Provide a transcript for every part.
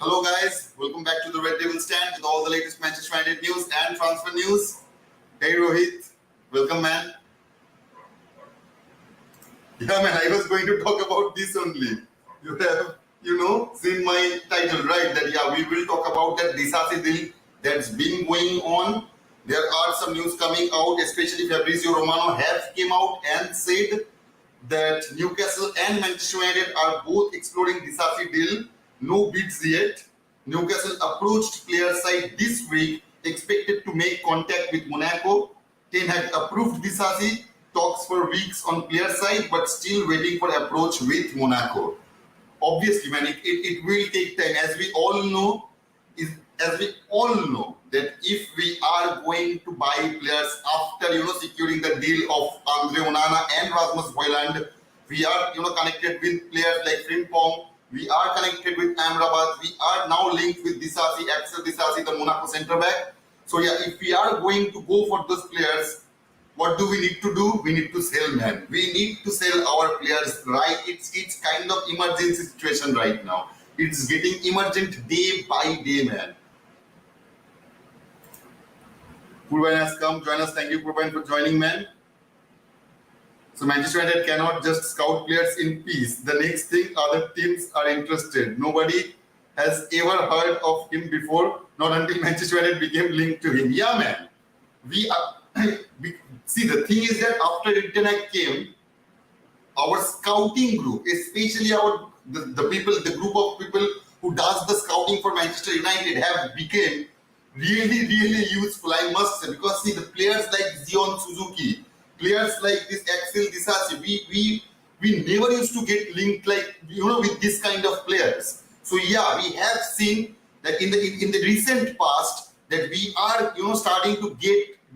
Hello guys, welcome back to the Red Devil Stand with all the latest Manchester United news and transfer news. Hey Rohit, welcome man. Yeah man, I was going to talk about this only. You have, seen my title, right? That we will talk about that DISASI deal that's been going on. There are some news coming out, especially Fabrizio Romano have came out and said that Newcastle and Manchester United are both exploring DISASI deal. No bids yet. Newcastle approached player side this week, expected to make contact with Monaco. Ten Hag approved DISASI, talks for weeks on player side, but still waiting for approach with Monaco. Obviously, man, it will take time. As we all know, that if we are going to buy players after securing the deal of Andre Onana and Rasmus Højlund, we are connected with players like Frimpong. We are connected with Amrabat. We are now linked with DISASI, AXEL DISASI, the Monaco centre back. So if we are going to go for those players, what do we need to do? We need to sell, man. We need to sell our players, right? It's kind of emergency situation right now. It's getting emergent day by day, man. Purvain has come, join us. Thank you, Purvain, for joining, man. So Manchester United cannot just scout players in peace. The next thing, other teams are interested. Nobody has ever heard of him before, not until Manchester United became linked to him. Yeah, man. See, the thing is that after Ten Hag came, our scouting group, especially the group of people who does the scouting for Manchester United have become really, really useful, I must say, because see, the players like Zion Suzuki, players like this AXEL DISASI, we never used to get linked with this kind of players. So yeah, we have seen that in the recent past that we are starting to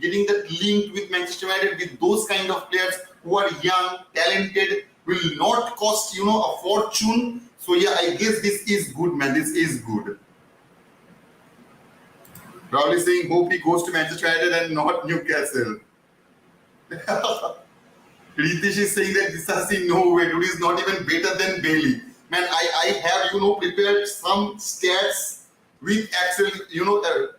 getting that linked with Manchester United with those kind of players who are young, talented, will not cost a fortune. So yeah, I guess this is good, man. This is good. Probably saying hope he goes to Manchester United and not Newcastle. Ritesh is saying that DISASI, no way, dude, is not even better than Bailey. Man, I have prepared some stats with AXEL,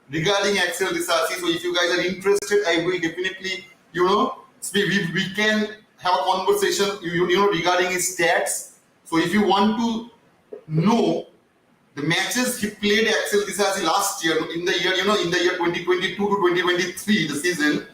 regarding AXEL DISASI. So if you guys are interested, I will definitely, we can have a conversation, regarding his stats. So if you want to know the matches he played AXEL DISASI last year, in the year 2022 to 2023, the season,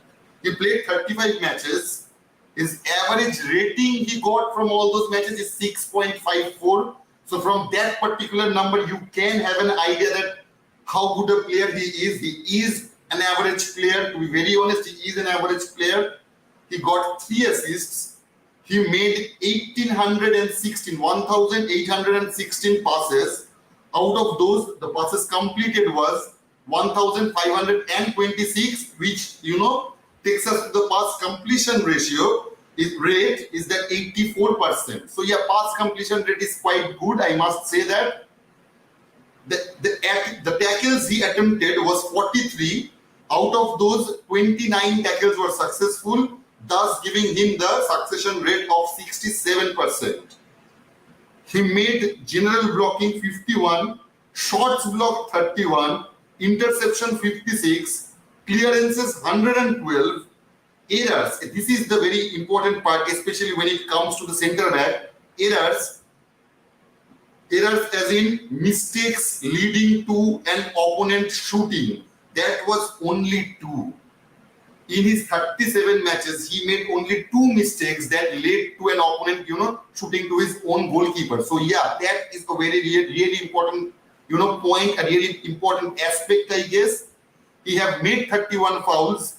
he played 35 matches. His average rating he got from all those matches is 6.54. So from that particular number, you can have an idea that how good a player he is. He is an average player. To be very honest, he is an average player. He got 3 assists. He made 1,816 passes. Out of those, the passes completed was 1,526, which takes us to the pass completion ratio. His rate is that 84%. So yeah, pass completion rate is quite good, I must say that. The tackles he attempted was 43. Out of those, 29 tackles were successful, thus giving him the succession rate of 67%. He made general blocking 51, shots blocked 31, interception 56, clearances 112, errors. This is the very important part, especially when it comes to the centre back. Errors as in mistakes leading to an opponent shooting. That was only 2. In his 37 matches, he made only 2 mistakes that led to an opponent, shooting to his own goalkeeper. So yeah, that is a very, really important, point, a really important aspect, I guess. He have made 31 fouls.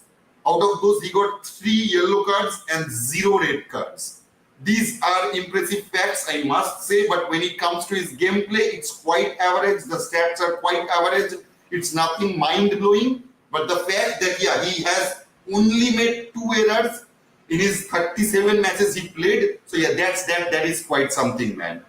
Out of those, he got 3 yellow cards and 0 red cards. These are impressive facts, I must say, but when it comes to his gameplay, it's quite average. The stats are quite average. It's nothing mind-blowing. But the fact that, yeah, he has only made 2 errors in his 37 matches he played. So yeah, that is quite something, man.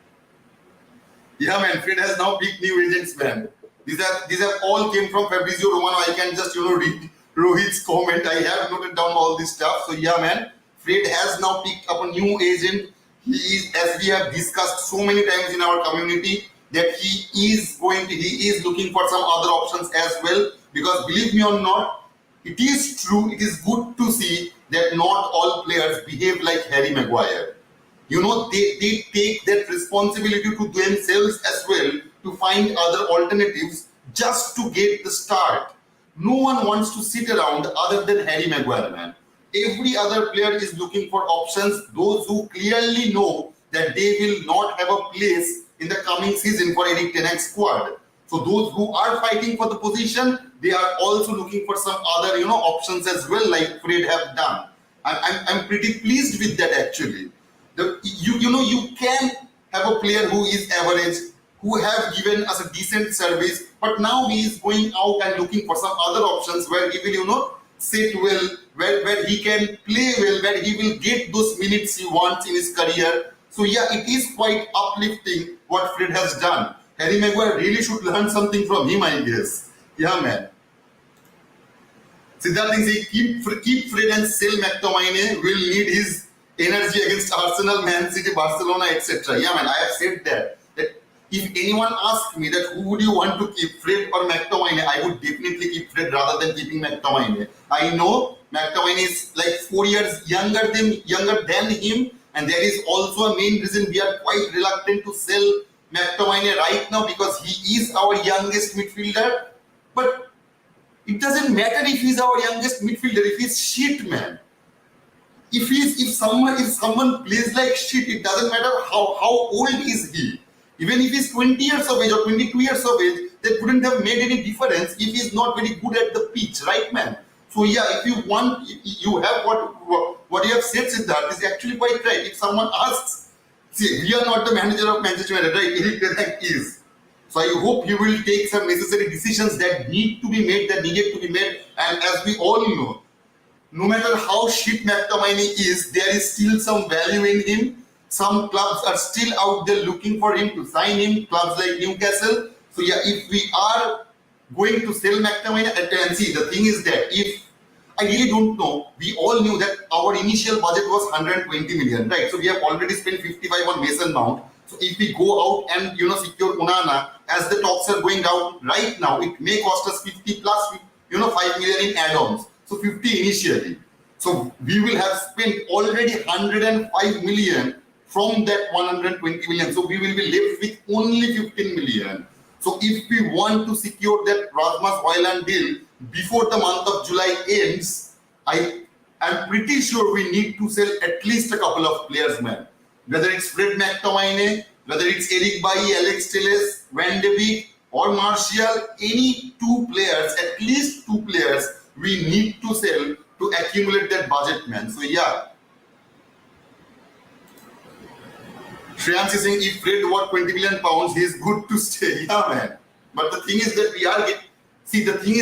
Yeah, man, Fred has now picked new agents, man. These have all came from Fabrizio Romano. I can just, read Rohit's comment. I have noted down all this stuff. So yeah, man, Fred has now picked up a new agent. He is, as we have discussed so many times in our community, that he is looking for some other options as well, because believe me or not, it is true, it is good to see that not all players behave like Harry Maguire. You know, they take that responsibility to themselves as well to find other alternatives just to get the start. No one wants to sit around other than Harry Maguire, man. Every other player is looking for options, those who clearly know that they will not have a place in the coming season for Eric Ten Hag's squad. So those who are fighting for the position, they are also looking for some other, options as well, like Fred have done. I'm pretty pleased with that actually. You can have a player who is average, who have given us a decent service, but now he is going out and looking for some other options where he will, sit well, where he can play well, where he will get those minutes he wants in his career. So yeah, it is quite uplifting what Fred has done. Harry Maguire really should learn something from him, I guess. Yeah, man. Siddharth says, keep Fred and sell McTominay. Will need his energy against Arsenal, Man City, Barcelona, etc. Yeah, man, I have said that if anyone asks me that who would you want to keep, Fred or McTominay, I would definitely keep Fred rather than keeping McTominay. I know McTominay is like 4 years younger than him, and there is also a main reason we are quite reluctant to sell McTominay right now, because he is our youngest midfielder. But it doesn't matter if he's our youngest midfielder, if he's shit, man. If someone plays like shit, it doesn't matter how old is he. Even if he's 20 years of age or 22 years of age, that wouldn't have made any difference if he's not very good at the pitch, right, man? So yeah, if you want, you have what you have said, Siddharth, is actually quite right. If someone asks, see, we are not the manager of Manchester United, right? Eric Ten Hag is. So I hope he will take some necessary decisions that needed to be made. And as we all know, no matter how shit McTominay is, there is still some value in him. Some clubs are still out there looking for him to sign him, clubs like Newcastle. So yeah, if we are going to sell McTominay, and see, the thing is that I really don't know, we all knew that our initial budget was 120 million, right? So we have already spent 55 on Mason Mount. So if we go out and secure Onana, as the talks are going down right now, it may cost us 50 plus 5 million in add-ons. So 50 initially. So we will have spent already 105 million from that 120 million. So we will be left with only 15 million. So if we want to secure that Rasmus Højlund deal before the month of July ends, I'm pretty sure we need to sell at least a couple of players, man. Whether it's Fred McTominay, whether it's Eric Bailly, Alex Telles, Van de Beek or Martial, any two players, at least two players, we need to sell to accumulate that budget, man. So yeah. Shreyans is saying if Fred worth 20 million pounds, he is good to stay. Yeah, man. But the thing is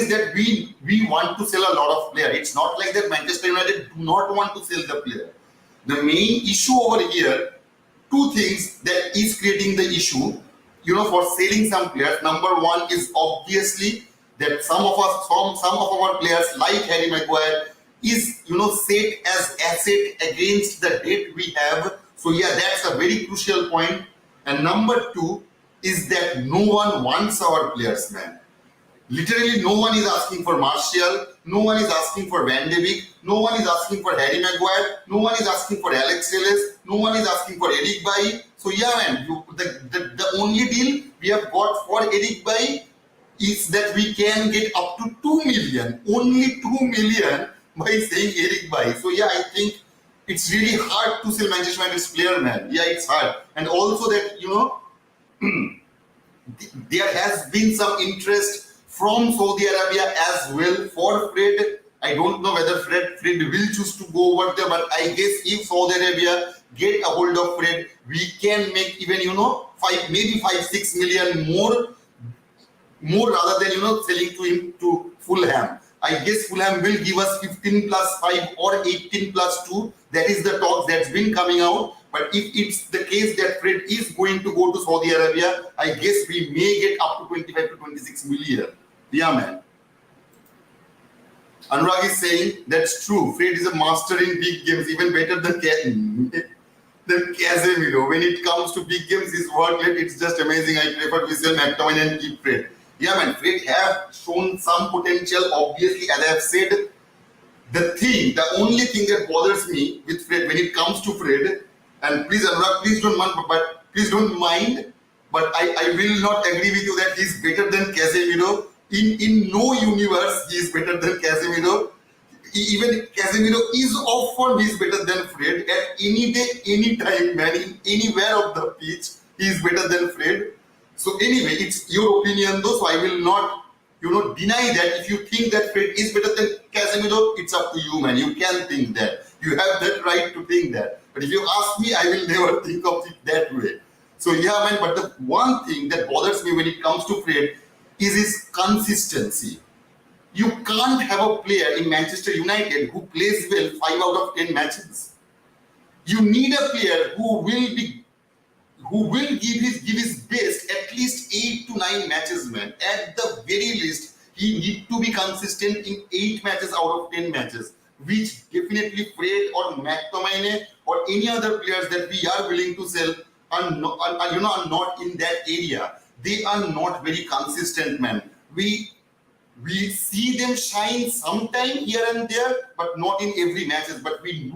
that we want to sell a lot of players. It's not like that Manchester United do not want to sell the player. The main issue over here, two things that is creating the issue, for selling some players. Number one is obviously that some of our players like Harry Maguire is set as asset against the debt we have. So yeah, that's a very crucial point. And number two is that no one wants our players, man. Literally no one is asking for Martial, no one is asking for Van de Beek, no one is asking for Harry Maguire, no one is asking for Alex Telles, no one is asking for Eric Bailly. So yeah, man, the only deal we have got for Eric Bailly is that we can get up to 2 million, only 2 million by saying Eric Bailly. So yeah, I think it's really hard to sell Manchester United's player, man. Yeah, it's hard. And also that, there has been some interest from Saudi Arabia as well for Fred. I don't know whether Fred will choose to go over there, but I guess if Saudi Arabia get a hold of Fred, we can make even, maybe 5-6 million more rather than, selling to him to Fulham. I guess Fulham will give us 15 plus 5 or 18 plus 2. That is the talk that's been coming out. But if it's the case that Fred is going to go to Saudi Arabia, I guess we may get up to 25 to 26 million. Yeah, man. Anurag is saying that's true. Fred is a master in big games, even better than Ken. than Casemiro. When it comes to big games, his work rate, it's just amazing. I prefer Wissel, McTominay and keep Fred. Yeah, man, Fred have shown some potential. Obviously, as I have said, the only thing that bothers me with Fred when it comes to Fred, and please, Anurag, please don't mind, but I will not agree with you that he's better than Casemiro. In no universe, he is better than Casemiro. Even Casemiro is off form, he is better than Fred. At any day, any time, man, in anywhere of the pitch, he is better than Fred. So anyway, it's your opinion though, so I will not, deny that. If you think that Fred is better than Casemiro, it's up to you, man. You can think that. You have that right to think that. But if you ask me, I will never think of it that way. So yeah, man, but the one thing that bothers me when it comes to Fred is his consistency. You can't have a player in Manchester United who plays well 5 out of 10 matches. You need a player who will give his best at least 8 to 9 matches, man. At the very least, he need to be consistent in 8 matches out of 10 matches, which definitely Fred or McTominay or any other players that we are willing to sell are not in that area. They are not very consistent, man. We see them shine sometime here and there, but not in every matches. But we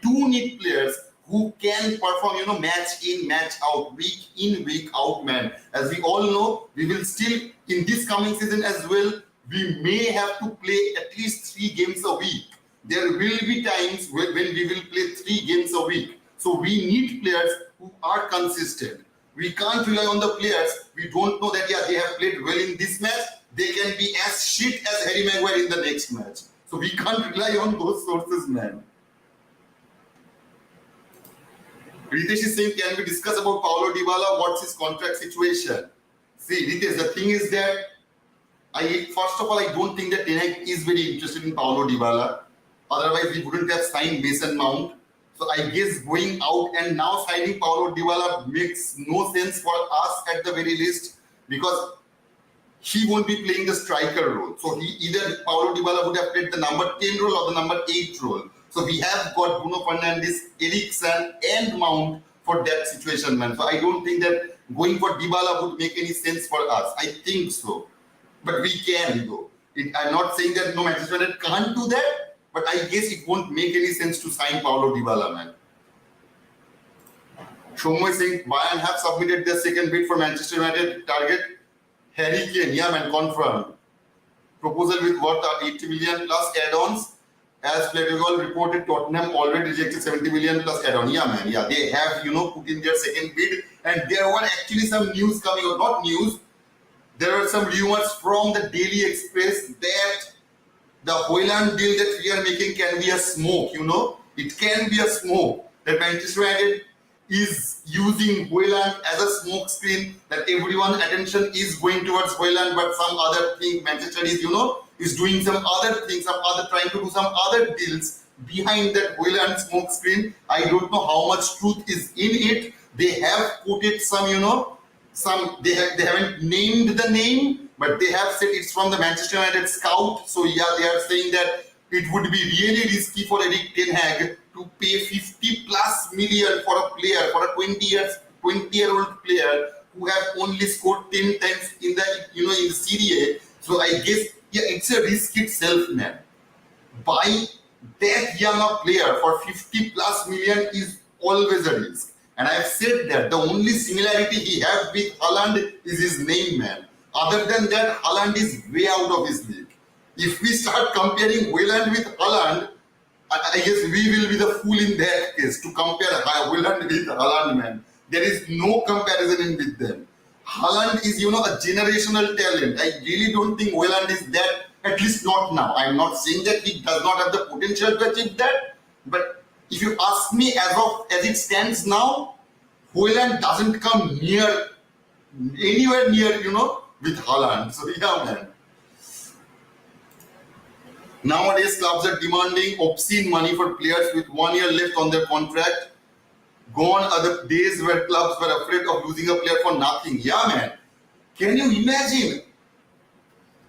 do need players who can perform, match in, match out, week in, week out, man. As we all know, we will still, in this coming season as well, we may have to play at least 3 games a week. There will be times when we will play 3 games a week. So we need players who are consistent. We can't rely on the players. We don't know that, they have played well in this match. They can be as shit as Harry Maguire in the next match. So we can't rely on those sources, man. Ritesh is saying, can we discuss about Paulo Dybala? What's his contract situation? See, Ritesh, the thing is that first of all, I don't think that Ten Hag is very interested in Paulo Dybala. Otherwise, we wouldn't have signed Mason Mount. So I guess going out and now signing Paulo Dybala makes no sense for us at the very least, because he won't be playing the striker role. So either Paulo Dybala would have played the number 10 role or the number 8 role. So we have got Bruno Fernandes, Eriksen and Mount for that situation, man. So I don't think that going for Dybala would make any sense for us. I think so. But we can though. I'm not saying that no, Manchester United can't do that, but I guess it won't make any sense to sign Paulo Dybala, man. Shomo is saying, Bayern have submitted their second bid for Manchester United target Harry Kane. Yeah, man, confirmed. Proposal with worth 80 million plus add-ons. As Playboy reported, Tottenham already rejected 70 million plus add-on. Yeah, man. Yeah, they have, put in their second bid. And there were actually some news coming out. Not news. There were some rumors from the Daily Express that the Hojlund deal that we are making can be a smoke, It can be a smoke. That Manchester United is using Hojlund as a smoke screen, that everyone's attention is going towards Hojlund, but some other thing, Manchester is doing some other things, trying to do some other deals behind that Hojlund smoke screen. I don't know how much truth is in it. They have quoted some, they haven't named the name, but they have said it's from the Manchester United scout. So yeah, they are saying that it would be really risky for Erik Ten Hag to pay 50 plus million for a player, for a 20-year-old player who have only scored 10 times in the in the Serie A. So I guess it's a risk itself, man. Buying that young a player for 50 plus million is always a risk. And I have said that the only similarity he has with Haaland is his name, man. Other than that, Haaland is way out of his league. If we start comparing Hojlund with Haaland, I guess we will be the fool in that case to compare Hojlund with Haaland, man. There is no comparison in with them. Haaland is, a generational talent. I really don't think Hojlund is that, at least not now. I'm not saying that he does not have the potential to achieve that, but if you ask me as it stands now, Hojlund doesn't come anywhere near, with Haaland. So yeah, man. Nowadays, clubs are demanding obscene money for players with 1 year left on their contract. Gone are the days where clubs were afraid of losing a player for nothing. Yeah, man. Can you imagine?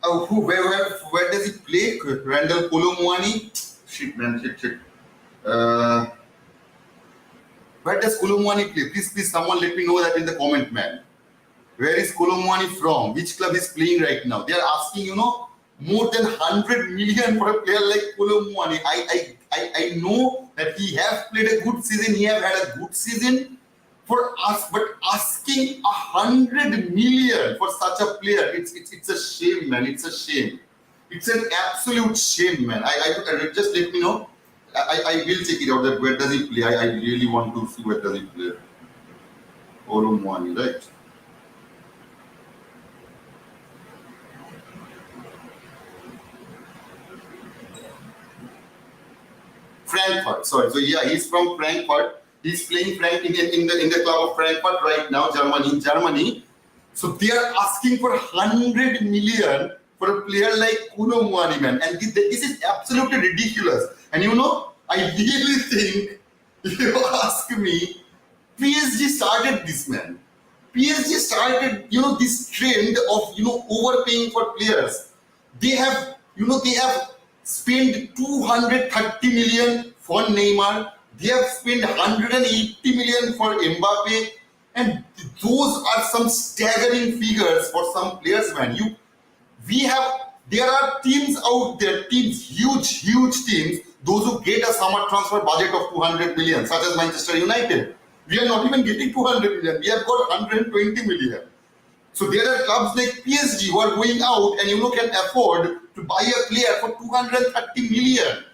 Where does he play? Randall Kolo Muani? Shit, man. Shit. Where does Kolomwani play? Please, someone let me know that in the comment, man. Where is Kolomwani from? Which club is playing right now? They are asking, more than 100 million for a player like Kolomwani. I know that he has played a good season. He have had a good season for us, but asking 100 million for such a player, it's a shame, man. It's a shame. It's an absolute shame, man. I just let me know. I will check it out. That where does he play? I really want to see where does he play. Kolomwani, right? Frankfurt. Sorry. So yeah, he's from Frankfurt. He's playing in the club of Frankfurt right now, Germany. So they are asking for 100 million for a player like Kolomwani, man. And this is absolutely ridiculous. And I really think, if you ask me, PSG started this, man. PSG started, this trend of, overpaying for players. They have spent 230 million for Neymar. They have spent 180 million for Mbappe. And those are some staggering figures for some players, man. There are teams out there, huge teams, those who get a summer transfer budget of 200 million, such as Manchester United. We are not even getting 200 million. We have got 120 million. So there are clubs like PSG who are going out and can afford to buy a player for 230 million.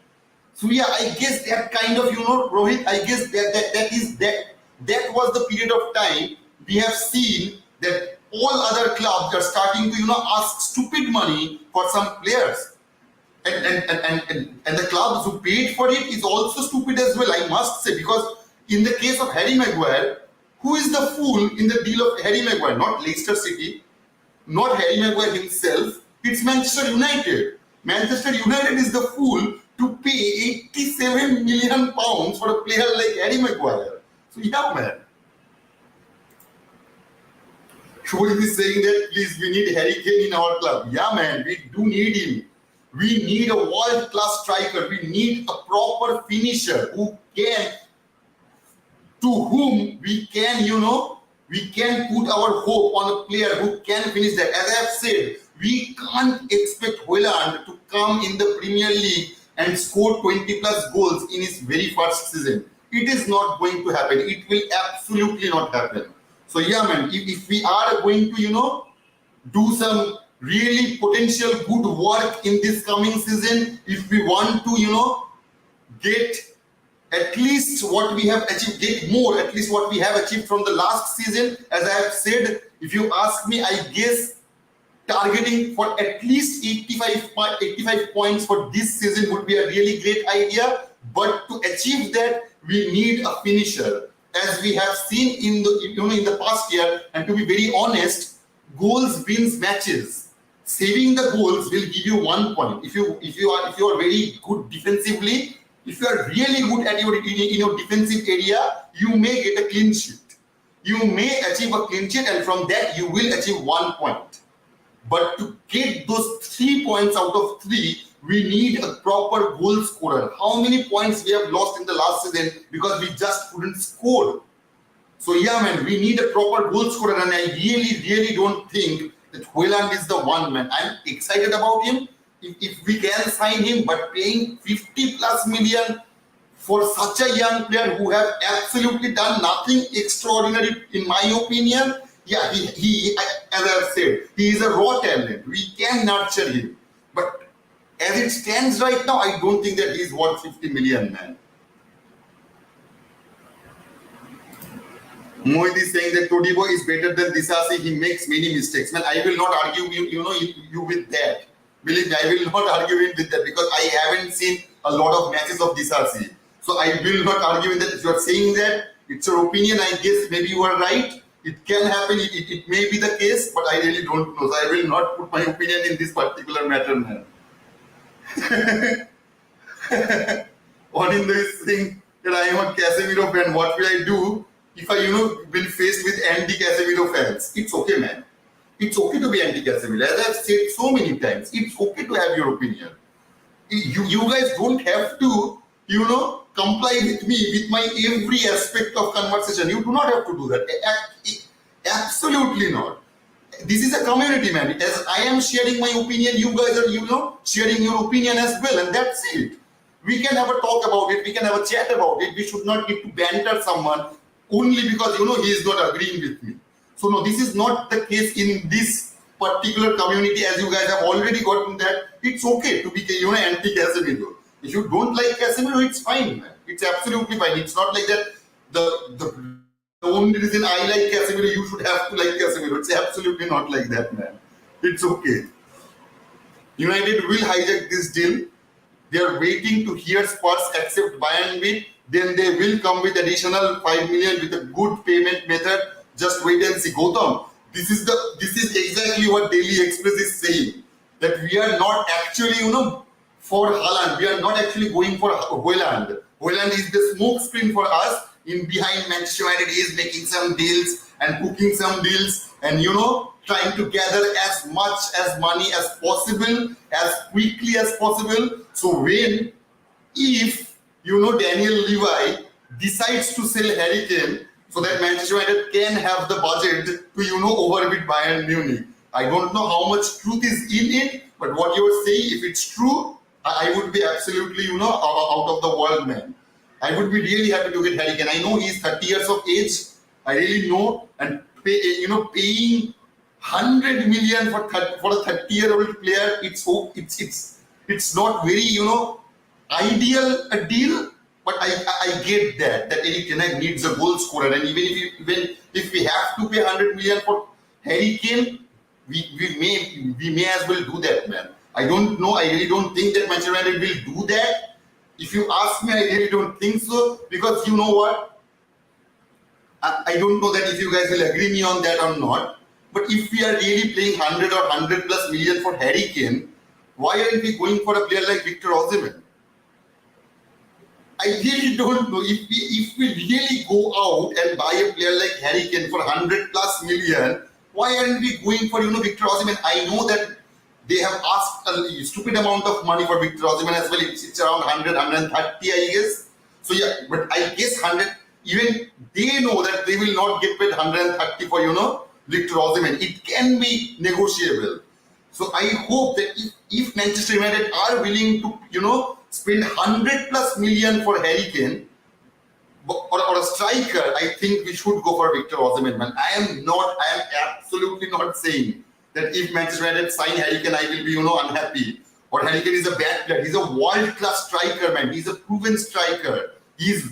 So yeah, I guess that kind of, Rohit, I guess that was the period of time we have seen that all other clubs are starting to, ask stupid money for some players. And the clubs who paid for it is also stupid as well, I must say, because in the case of Harry Maguire, who is the fool in the deal of Harry Maguire? Not Leicester City, not Harry Maguire himself, it's Manchester United. Manchester United is the fool to pay 87 million pounds for a player like Harry Maguire. So yeah, man. Shobhit is saying that, please, we need Harry Kane in our club. Yeah, man, we do need him. We need a world-class striker. We need a proper finisher to whom we can, we can put our hope on a player who can finish that. As I have said, we can't expect Haaland to come in the Premier League and score 20 plus goals in his very first season. It is not going to happen. It will absolutely not happen. So yeah, man, if we are going to, do some really potential good work in this coming season, if we want to, get at least what we have achieved, get more, at least what we have achieved from the last season, as I have said, if you ask me, I guess targeting for at least 85 points for this season would be a really great idea. But to achieve that, we need a finisher. As we have seen in the past year, and to be very honest, goals wins matches. Saving the goals will give you 1 point. If you are very good defensively, if you are really good at your defensive area, you may get a clean sheet. You may achieve a clean sheet, and from that you will achieve 1 point. But to get those 3 points out of 3, we need a proper goal scorer. How many points we have lost in the last season because we just couldn't score? So yeah, man, we need a proper goal scorer, and I really don't think that Haaland is the one, man. I'm excited about him if we can sign him, but paying 50 plus million for such a young player who have absolutely done nothing extraordinary, in my opinion. Yeah, he as I've said, he is a raw talent. We can nurture him, but as it stands right now, I don't think that he's worth 50 million, man. Mohit is saying that Todibo is better than DISASI. He makes many mistakes. Man, I will not argue you with that. Believe me, I will not argue with that, because I haven't seen a lot of matches of DISASI. So I will not argue with that. If you are saying that, it's your opinion. I guess maybe you are right. It can happen. It may be the case, but I really don't know. So I will not put my opinion in this particular matter, man. Onindo is saying that I am a Casemiro fan. What will I do if I, been faced with anti-Casemiro fans? It's okay, man. It's okay to be anti-Casemiro. As I've said so many times, it's okay to have your opinion. You guys don't have to, comply with me with my every aspect of conversation. You do not have to do that. Absolutely not. This is a community, man. As I am sharing my opinion, you guys are, sharing your opinion as well, and that's it. We can have a talk about it. We can have a chat about it. We should not need to banter someone only because, he is not agreeing with me. So no, this is not the case in this particular community. As you guys have already gotten that, it's okay to be, anti-Casemiro. If you don't like Casemiro, it's fine, man. It's absolutely fine. It's not like that the only reason I like Casemiro, you should have to like Casemiro. It's absolutely not like that, man. It's okay. United will hijack this deal. They are waiting to hear Spurs accept Bayern bid. Then they will come with additional 5 million with a good payment method. Just wait and see. Gautam, this is exactly what Daily Express is saying. That we are not actually, for Haaland. We are not actually going for Haaland. Haaland is the smoke screen for us. In behind, Manchester United is making some deals and cooking some deals and, trying to gather as much as money as possible, as quickly as possible. So if Daniel Levy decides to sell Harry Kane so that Manchester United can have the budget to, overbid Bayern Munich. I don't know how much truth is in it, but what you're saying, if it's true, I would be absolutely, out of the world, man. I would be really happy to get Harry Kane. I know he's 30 years of age. I really know. And paying 100 million for a 30-year-old player, it's not very, ideal a deal. But I get that Eric Ten Hag needs a goal scorer, and even if we have to pay 100 million for Harry Kane, we may as well do that, man. I don't know. I really don't think that Manchester United will do that. If you ask me, I really don't think so, because you know what? I don't know that if you guys will agree me on that or not. But if we are really paying 100 or 100 plus million for Harry Kane, why aren't we going for a player like Victor Osimhen? I really don't know. If we really go out and buy a player like Harry Kane for 100 plus million, why aren't we going for Victor Osimhen? I know that they have asked a stupid amount of money for Victor Osimhen as well. It's around 100, 130, I guess. So yeah, but I guess 100. Even they know that they will not get paid 130 for Victor Osimhen. It can be negotiable. So I hope that if Manchester United are willing to spend 100 plus million for Harry Kane or a striker, I think we should go for Victor Osimhen, man. I am absolutely not saying that if Manchester United sign Harry Kane, I will be unhappy. Or Harry Kane is a bad player. He's a world-class striker, man. He's a proven striker. He's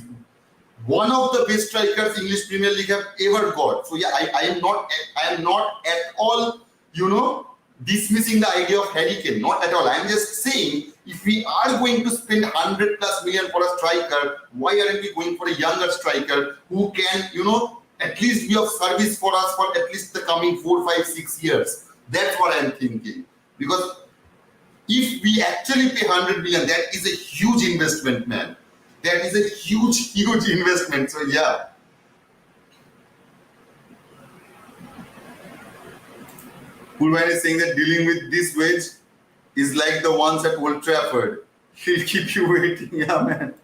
one of the best strikers English Premier League have ever got. So yeah, I am not at all, dismissing the idea of Harry Kane. Not at all. I am just saying, if we are going to spend 100 plus million for a striker, why aren't we going for a younger striker who can, at least be of service for us for at least the coming 4, 5, 6 years? That's what I'm thinking. Because if we actually pay 100 million, that is a huge investment, man. That is a huge investment. So yeah. Pulvan is saying that dealing with this wage is like the ones at Old Trafford. He'll keep you waiting. Yeah, man.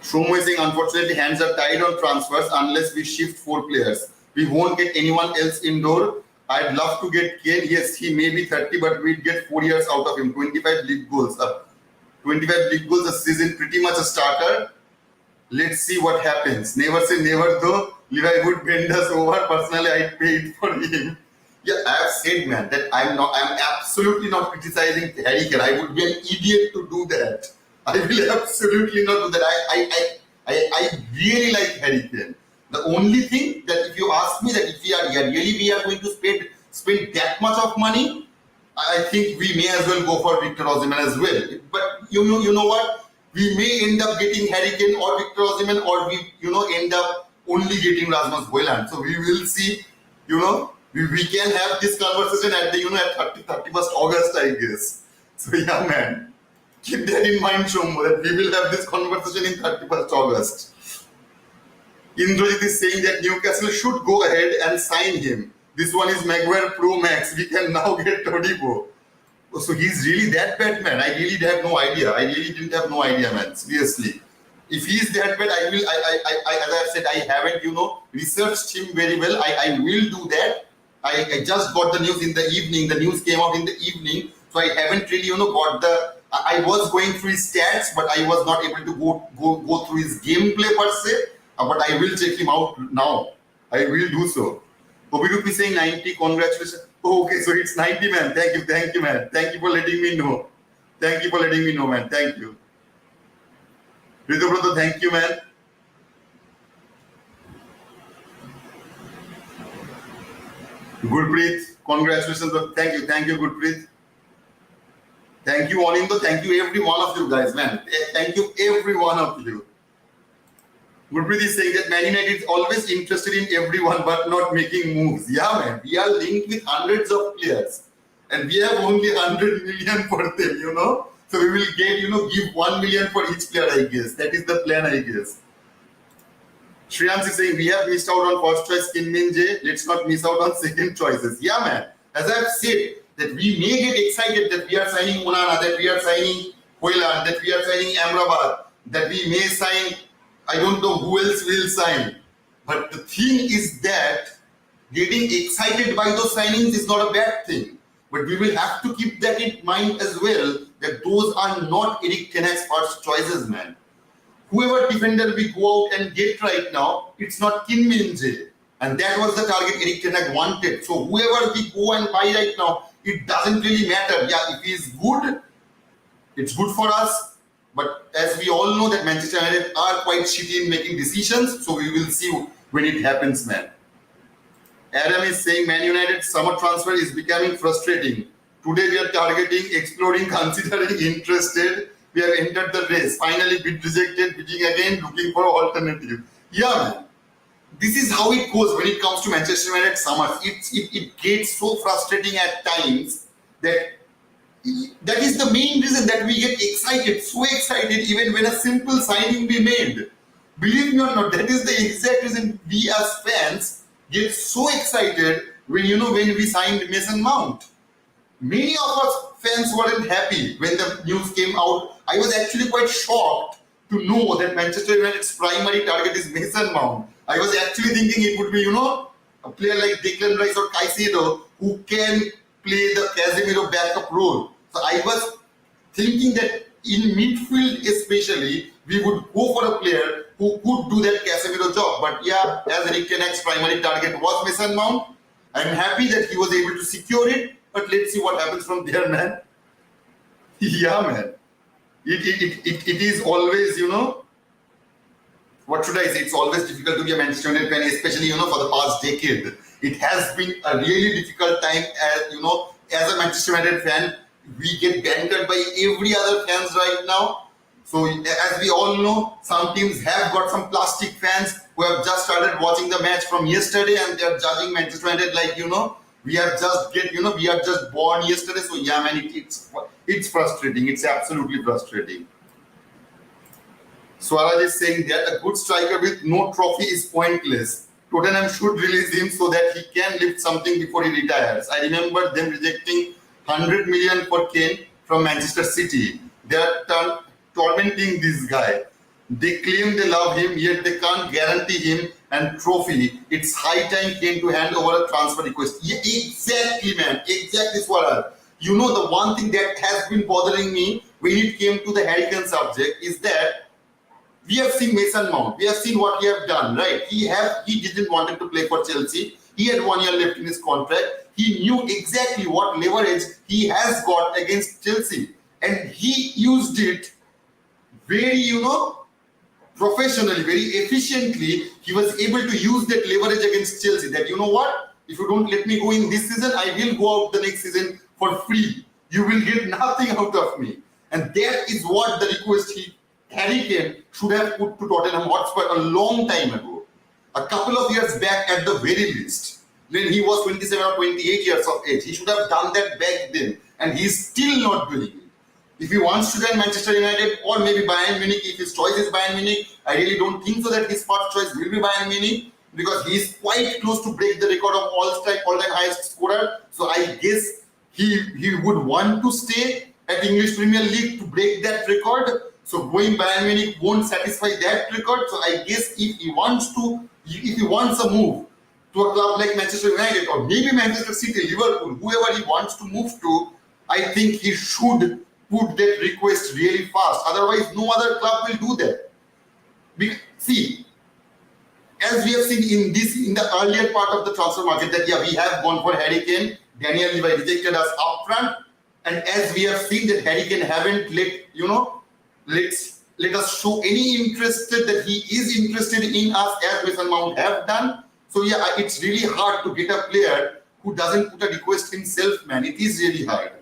Shomo is saying, unfortunately, hands are tied on transfers unless we shift 4 players. We won't get anyone else indoor. I'd love to get Kane. Yes, he may be 30, but we'd get 4 years out of him. 25 league goals. 25 league goals a season, pretty much a starter. Let's see what happens. Never say never, though. Levi would bend us over. Personally, I'd pay it for him. Yeah, I have said, man, that I'm absolutely not criticizing Harry Kane. I would be an idiot to do that. I will absolutely not do that. I really like Harry Kane. The only thing that if you ask me that if we are going to spend that much of money, I think we may as well go for Victor Osimhen as well. But you know what? We may end up getting Harry Kane or Victor Osimhen, or we end up only getting Rasmus Højlund. So we will see. We can have this conversation at the at 31st August, I guess. So yeah, man. Keep that in mind, Shomo, that we will have this conversation in 31st August. Indrajit is saying that Newcastle should go ahead and sign him. This one is Maguire Pro Max. We can now get Todibo. So he's really that bad, man. I really have no idea. I really didn't have no idea, man. Seriously. If he's that bad, I will, as I've said, I haven't, researched him very well. I will do that. I just got the news in the evening. The news came out in the evening. So I haven't really, got I was going through his stats, but I was not able to go through his gameplay per se. But I will check him out now. I will do so. Obirup is saying 90, congratulations. Oh, okay, so it's 90, man. Thank you, man. Thank you for letting me know. Thank you for letting me know, man. Thank you. Ridhu, thank you, man. Gurpreet, congratulations. Thank you, Gurpreet. Thank you, Anindo. Thank you, every one of you guys, man. Thank you, every one of you. Gurpreet is saying that Man United is always interested in everyone but not making moves. Yeah, man. We are linked with hundreds of players and we have only 100 million for them, So we will get, give 1 million for each player, I guess. That is the plan, I guess. Shreyans is saying we have missed out on first choice IMMINENT. Let's not miss out on second choices. Yeah, man. As I've said, that we may get excited that we are signing Onana, that we are signing Hoyland, that we are signing Amrabat, that we may sign, I don't know who else will sign. But the thing is that getting excited by those signings is not a bad thing. But we will have to keep that in mind as well, that those are not Erik ten Hag's first choices, man. Whoever defender we go out and get right now, it's not IMMINENT. And that was the target Erik ten Hag wanted. So whoever we go and buy right now, it doesn't really matter. Yeah, if he's good, it's good for us. But as we all know that Manchester United are quite shitty in making decisions, so we will see when it happens, man. Adam is saying Man United summer transfer is becoming frustrating. Today we are targeting, exploring, considering, interested. We have entered the race. Finally bid rejected, bidding again, looking for alternative. Yeah, man. This is how it goes when it comes to Manchester United summers. It gets so frustrating at times that is the main reason that we get excited, so excited even when a simple signing be made. Believe me or not, that is the exact reason we as fans get so excited when when we signed Mason Mount. Many of us fans weren't happy when the news came out. I was actually quite shocked to know that Manchester United's primary target is Mason Mount. I was actually thinking it would be, a player like Declan Rice or Caicedo who can play the Casemiro backup role. So I was thinking that in midfield especially, we would go for a player who could do that Casemiro job. But yeah, as Erik ten Hag's primary target was Mason Mount, I'm happy that he was able to secure it. But let's see what happens from there, man. Yeah, man. It is always, what should I say? It's always difficult to be a Manchester United fan, especially, for the past decade. It has been a really difficult time as a Manchester United fan. We get bantered by every other fans right now. So as we all know, some teams have got some plastic fans who have just started watching the match from yesterday and they're judging Manchester United like, we are just born yesterday. So yeah, man, it's frustrating. It's absolutely frustrating. Swaraj is saying that a good striker with no trophy is pointless. Tottenham should release him so that he can lift something before he retires. I remember them rejecting 100 million for Kane from Manchester City. They are tormenting this guy. They claim they love him, yet they can't guarantee him and trophy. It's high time Kane to hand over a transfer request. Yeah, exactly, man. Exactly, Swaraj. The one thing that has been bothering me when it came to the Harry Kane subject is that we have seen Mason Mount. We have seen what he have done, right? He didn't want to play for Chelsea. He had 1 year left in his contract. He knew exactly what leverage he has got against Chelsea. And he used it very, professionally, very efficiently. He was able to use that leverage against Chelsea. That, what? If you don't let me go in this season, I will go out the next season for free. You will get nothing out of me. And that is what the request Harry Kane should have put to Tottenham Hotspur a long time ago. A couple of years back at the very least. When he was 27 or 28 years of age. He should have done that back then. And he's still not doing it. If he wants to join Manchester United or maybe Bayern Munich, if his choice is Bayern Munich, I really don't think so that his first choice will be Bayern Munich because he is quite close to break the record of all-time highest scorer. So I guess he would want to stay at English Premier League to break that record. So going Bayern Munich won't satisfy that record. So I guess if he wants a move to a club like Manchester United or maybe Manchester City, Liverpool, whoever he wants to move to, I think he should put that request really fast. Otherwise, no other club will do that. See, as we have seen in the earlier part of the transfer market, that we have gone for Harry Kane. Daniel Levy rejected us upfront, and as we have seen that Harry Kane haven't let us show any interest that he is interested in us as Mason Mount have done. So it's really hard to get a player who doesn't put a request himself, man. It is really hard.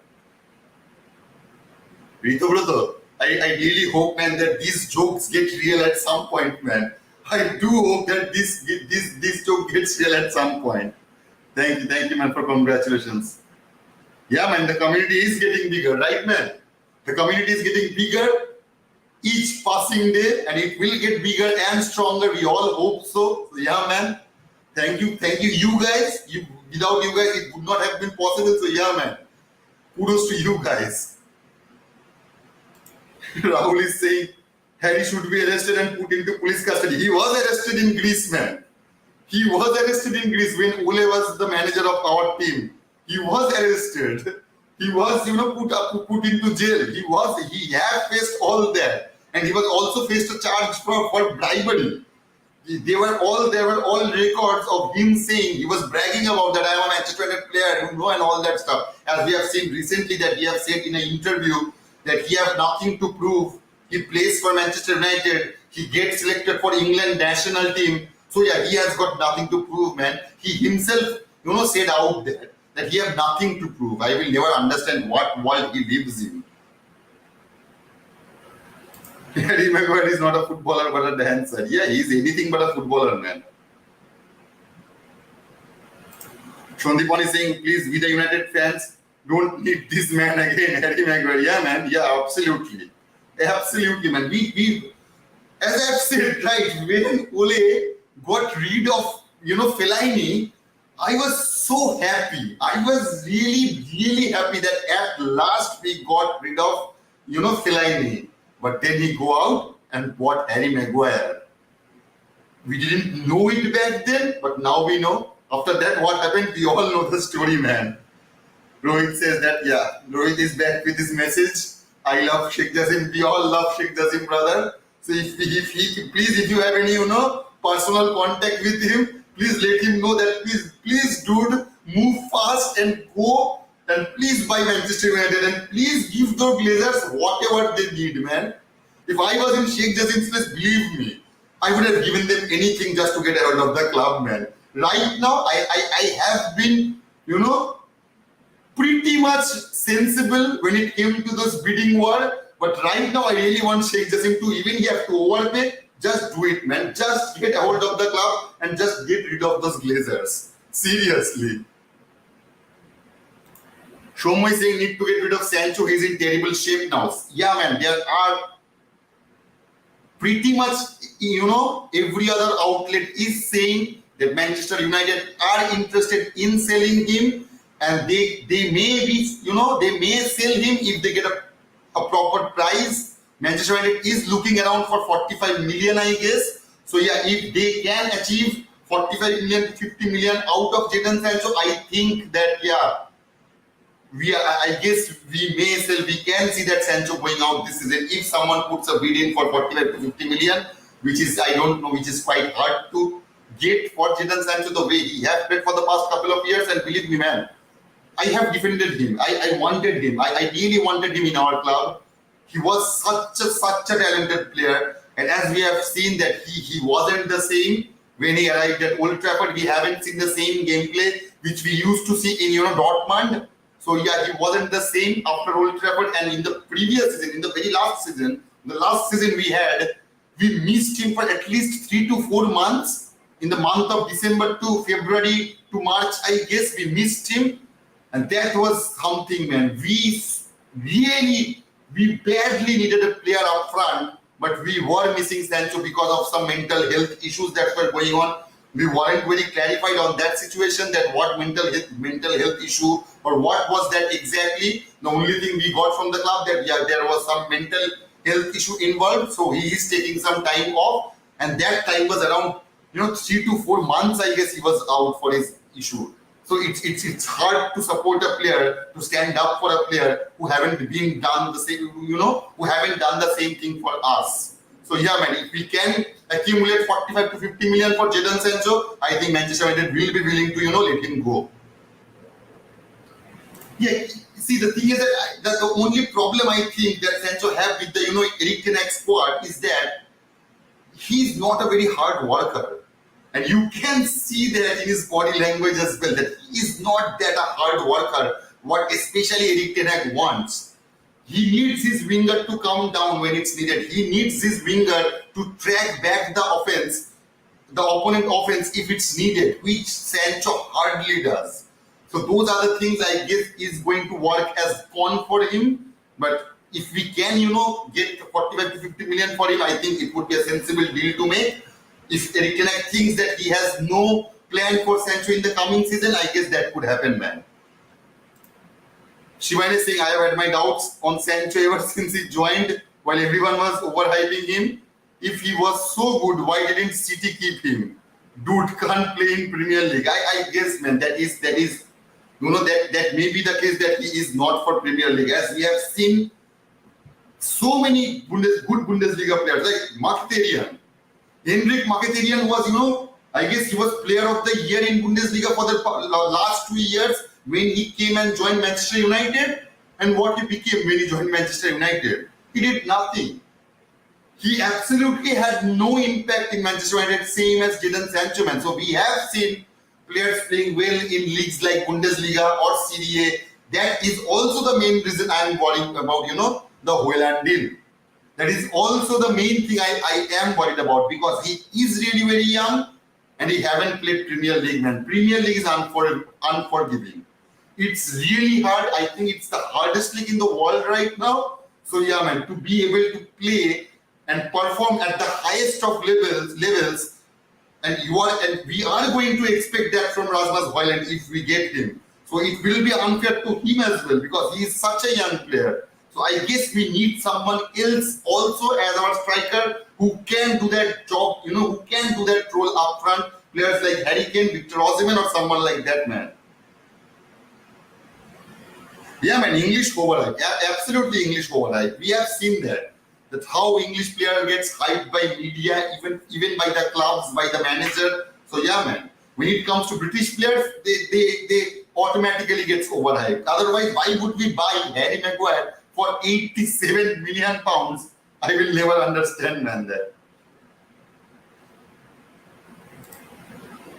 Rito brother, I really hope, man, that these jokes get real at some point, man. I do hope that this joke gets real at some point. Thank you, man, for congratulations. Yeah, man, the community is getting bigger, right, man? The community is getting bigger each passing day, and it will get bigger and stronger. We all hope so. So yeah, man. Thank you, you guys. Without you guys, it would not have been possible. So yeah, man. Kudos to you guys. Rahul is saying Harry should be arrested and put into police custody. He was arrested in Greece, man. He was arrested in Greece when Ole was the manager of our team. He was arrested. He was, put into jail. He had faced all that, and he was also faced a charge for bribery. There were all records of him saying he was bragging about that I am a Manchester United player, and all that stuff. As we have seen recently, that he have said in an interview that he have nothing to prove. He plays for Manchester United. He gets selected for England national team. So yeah, he has got nothing to prove, man. He himself, said out there that he have nothing to prove. I will never understand what world he lives in. Harry Maguire is not a footballer but a dancer. Yeah, he is anything but a footballer, man. Shondipon is saying, please, we the United fans don't need this man again, Harry Maguire. Yeah, man. Yeah, absolutely. Absolutely, man. We as I've said, right, when Ole got rid of, Fellaini, I was so happy. I was really, really happy that at last we got rid of, Fellaini. But then he go out and bought Harry Maguire. We didn't know it back then, but now we know. After that, what happened? We all know the story, man. Rohit says that, yeah, Rohit is back with his message. I love Sheikh Jassim. We all love Sheikh Jassim, brother. So if you have any, personal contact with him, please let him know that please, dude, move fast and go. And please buy Manchester United and please give the Glazers whatever they need, man. If I was in Sheikh Jassim's place, believe me, I would have given them anything just to get out of the club, man. Right now, I have been, pretty much sensible when it came to this bidding war. But right now, I really want Sheikh Jassim to, even he have to overpay, just do it, man. Just get a hold of the club and just get rid of those Glazers. Seriously. Shomo is saying need to get rid of Sancho. He's in terrible shape now. Yeah, man. There are pretty much, every other outlet is saying that Manchester United are interested in selling him, and they may be, they may sell him if they get a proper price. Manchester United is looking around for 45 million, I guess. So yeah, if they can achieve 45 million to 50 million out of Jadon Sancho, I think that, yeah, I guess we can see that Sancho going out this season if someone puts a bid in for 45 to 50 million, which is, I don't know, which is quite hard to get for Jadon Sancho the way he has played for the past couple of years. And believe me, man, I have defended him. I wanted him. I really wanted him in our club. He was such a talented player. And as we have seen that he wasn't the same when he arrived at Old Trafford. We haven't seen the same gameplay which we used to see in, Dortmund. So yeah, he wasn't the same after Old Trafford. And in the previous season, in the very last season, the last season we missed him for at least 3 to 4 months. In the month of December to February to March, I guess we missed him. And that was something, man. We badly needed a player up front, but we were missing Sancho because of some mental health issues that were going on. We weren't very clarified on that situation, that what mental health issue or what was that exactly. The only thing we got from the club that yeah, there was some mental health issue involved, so he is taking some time off, and that time was around 3 to 4 months, I guess he was out for his issue. So it's hard to support a player, to stand up for a player who haven't done the same, who haven't done the same thing for us. So yeah, man, if we can accumulate 45 to 50 million for Jadon Sancho, I think Manchester United will be willing to let him go. Yeah, see, the thing is that the only problem I think that Sancho have with the Erik ten Hag squad is that he's not a very hard worker. And you can see that in his body language as well, that he is not that a hard worker, what especially Erik ten Hag wants. He needs his winger to come down when it's needed. He needs his winger to track back the offense, the opponent offense if it's needed, which Sancho hardly does. So those are the things I guess is going to work as con for him. But if we can, get 45 to 50 million for him, I think it would be a sensible deal to make. If Erik ten Hag thinks that he has no plan for Sancho in the coming season, I guess that could happen, man. Shivan is saying, I have had my doubts on Sancho ever since he joined, while everyone was overhyping him. If he was so good, why didn't City keep him? Dude can't play in Premier League. I guess, man, that is that may be the case, that he is not for Premier League. As we have seen so many good Bundesliga players like Mkhitaryan. Henrik Mkhitaryan was, I guess he was player of the year in Bundesliga for the last 2 years when he came and joined Manchester United. And what he became when he joined Manchester United? He did nothing. He absolutely had no impact in Manchester United, same as Jadon Sancho, man. So we have seen players playing well in leagues like Bundesliga or Serie A. That is also the main reason I am worrying about, the Haaland deal. That is also the main thing I am worried about, because he is really very young and he haven't played Premier League, man. Premier League is unforgiving. It's really hard. I think it's the hardest league in the world right now. So yeah, man, to be able to play and perform at the highest of levels, and we are going to expect that from Rasmus Haaland if we get him. So it will be unfair to him as well, because he is such a young player. So I guess we need someone else also as our striker who can do that job, who can do that role up front. Players like Harry Kane, Victor Osimhen, or someone like that, man. Yeah, man, English overhype. Yeah, absolutely English overhype. We have seen that how English player gets hyped by media, even by the clubs, by the manager. So yeah, man, when it comes to British players, they automatically gets overhyped. Otherwise, why would we buy Harry Maguire for 87 million pounds? I will never understand, man, that.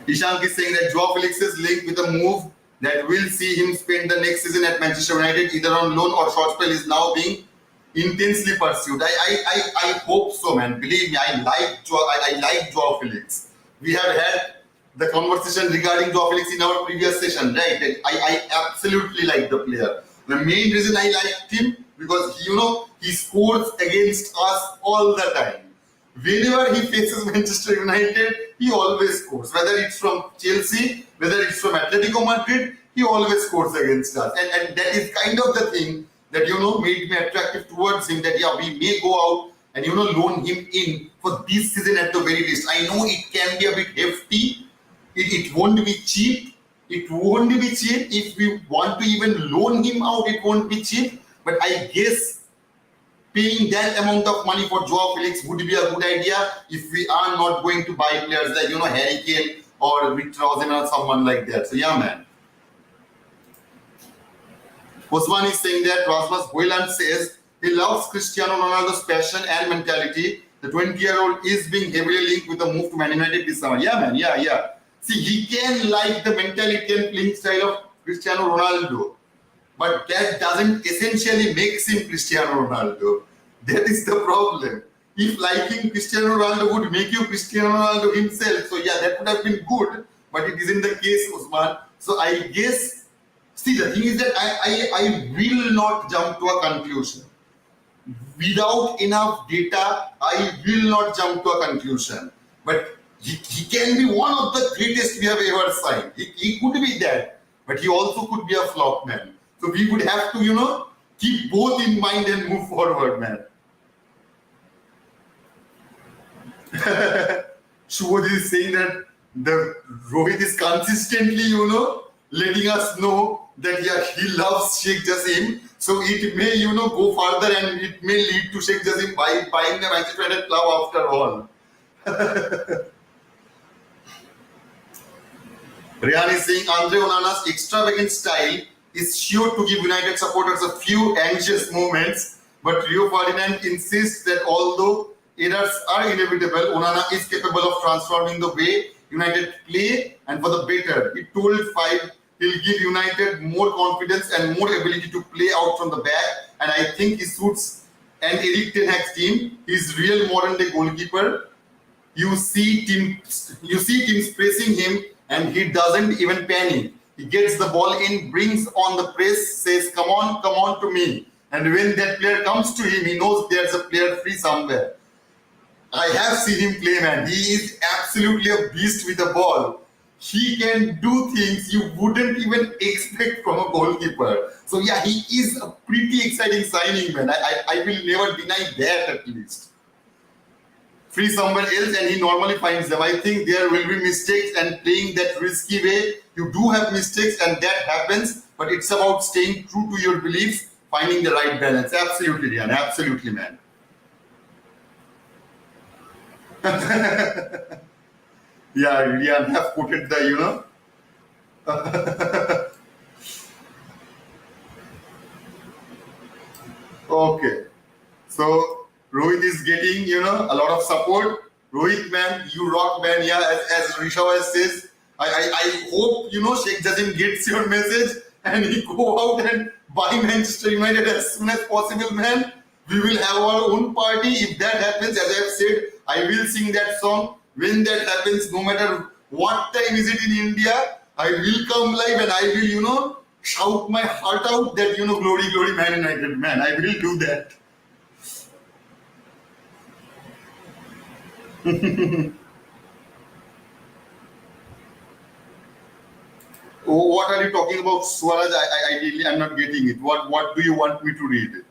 Ishank is saying that Joao Felix is linked with a move that will see him spend the next season at Manchester United, either on loan or short spell, is now being intensely pursued. I hope so, man. Believe me, I like Joao Felix. We have had the conversation regarding Joao Felix in our previous session, right? I absolutely like the player. The main reason I liked him, because he scores against us all the time. Whenever he faces Manchester United, he always scores. Whether it's from Chelsea, whether it's from Atletico Madrid, he always scores against us. And that is kind of the thing that made me attractive towards him, that yeah, we may go out and loan him in for this season at the very least. I know it can be a bit hefty. It won't be cheap. It won't be cheap. If we want to even loan him out, it won't be cheap. But I guess paying that amount of money for Joao Felix would be a good idea if we are not going to buy players like Harry Kane or Victor Osimhen or someone like that. So yeah, man. Osman is saying that Rasmus Haaland says he loves Cristiano Ronaldo's passion and mentality. The 20-year-old is being heavily linked with the move to Man United this summer. Yeah, man. Yeah. See, he can like the mentality and playing style of Cristiano Ronaldo, but that doesn't essentially makes him Cristiano Ronaldo. That is the problem. If liking Cristiano Ronaldo would make you Cristiano Ronaldo himself, so yeah, that would have been good, but it isn't the case, Osman. So I guess, see, the thing is that I will not jump to a conclusion. Without enough data, I will not jump to a conclusion. But He can be one of the greatest we have ever signed. He could be that, but he also could be a flop, man. So we would have to, keep both in mind and move forward, man. Shubhodit is saying that the Rohit is consistently, letting us know that he loves Sheikh Jassim. So it may, go further and it may lead to Sheikh Jassim buying the Manchester United club after all. Rihan is saying Andre Onana's extravagant style is sure to give United supporters a few anxious moments, but Rio Ferdinand insists that although errors are inevitable, Onana is capable of transforming the way United play and for the better. He told Five he'll give United more confidence and more ability to play out from the back, and I think he suits an Eric Ten Hag's team. He's real modern day goalkeeper. You see teams pressing him and he doesn't even panic. He gets the ball in, brings on the press, says, come on to me. And when that player comes to him, he knows there's a player free somewhere. I have seen him play, man. He is absolutely a beast with the ball. He can do things you wouldn't even expect from a goalkeeper. So yeah, he is a pretty exciting signing, man. I will never deny that at least. Free somewhere else and he normally finds them. I think there will be mistakes and playing that risky way. You do have mistakes and that happens, but it's about staying true to your beliefs, finding the right balance. Absolutely, Rian. Absolutely, man. Yeah, Rian have quoted the, Okay. So Rohit is getting, a lot of support. Rohit, man, you rock, man. Yeah, as Rishabh says, I hope, Sheikh Jassim gets your message and he go out and buy Manchester United as soon as possible, man. We will have our own party. If that happens, as I have said, I will sing that song. When that happens, no matter what time is it in India, I will come live and I will, shout my heart out that, glory, glory, Man United, man. I will do that. What are you talking about, Swaraj? I'm not getting it. What do you want me to read?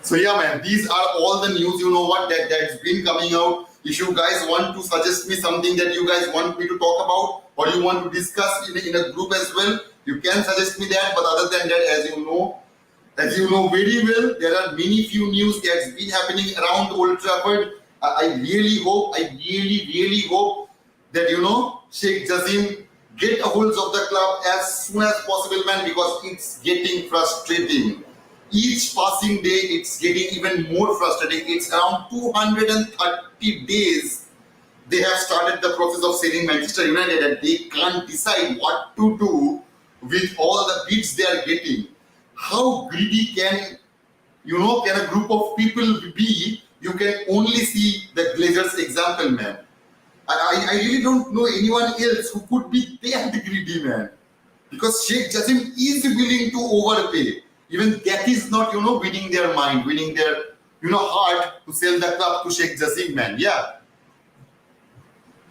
So yeah, man, these are all the news, that's been coming out. If you guys want to suggest me something that you guys want me to talk about or you want to discuss in a group as well, you can suggest me that. But other than that, as you know very well, there are many few news that's been happening around Old Trafford. I really hope that, Sheikh Jassim get a hold of the club as soon as possible, man, because it's getting frustrating. Each passing day, it's getting even more frustrating. It's around 230 days they have started the process of selling Manchester United and they can't decide what to do with all the bids they are getting. How greedy can a group of people be? You can only see the Glazers example, man. I really don't know anyone else who could be that greedy, man. Because Sheikh Jassim is willing to overpay. Even that is not, winning their mind, winning their, heart to sell the club to Sheikh Jassim, man. Yeah.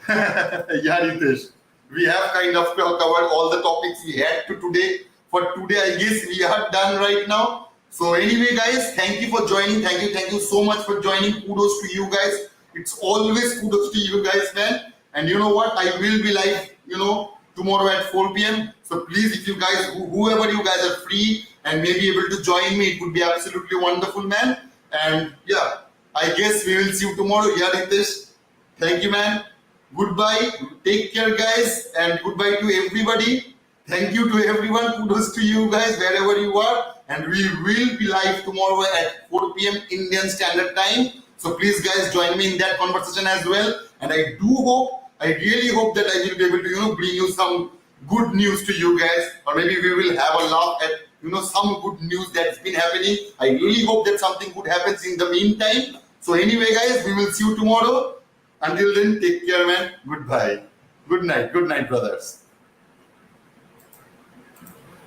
Yeah, Ritesh. We have kind of covered all the topics we had to today. For today, I guess we are done right now. So anyway, guys, thank you for joining. Thank you so much for joining. Kudos to you guys. It's always kudos to you guys, man. And you know what? I will be live, tomorrow at 4 p.m. So please, if you guys, whoever you guys are free and may be able to join me, it would be absolutely wonderful, man. And yeah, I guess we will see you tomorrow. Yeah, Ritesh. Thank you, man. Goodbye. Take care, guys. And goodbye to everybody. Thank you to everyone. Kudos to you guys, wherever you are. And we will be live tomorrow at 4 p.m. Indian Standard Time. So please, guys, join me in that conversation as well. And I really hope that I will be able to, bring you some good news to you guys. Or maybe we will have a laugh at, some good news that's been happening. I really hope that something good happens in the meantime. So anyway, guys, we will see you tomorrow. Until then, take care, man. Goodbye. Good night, brothers.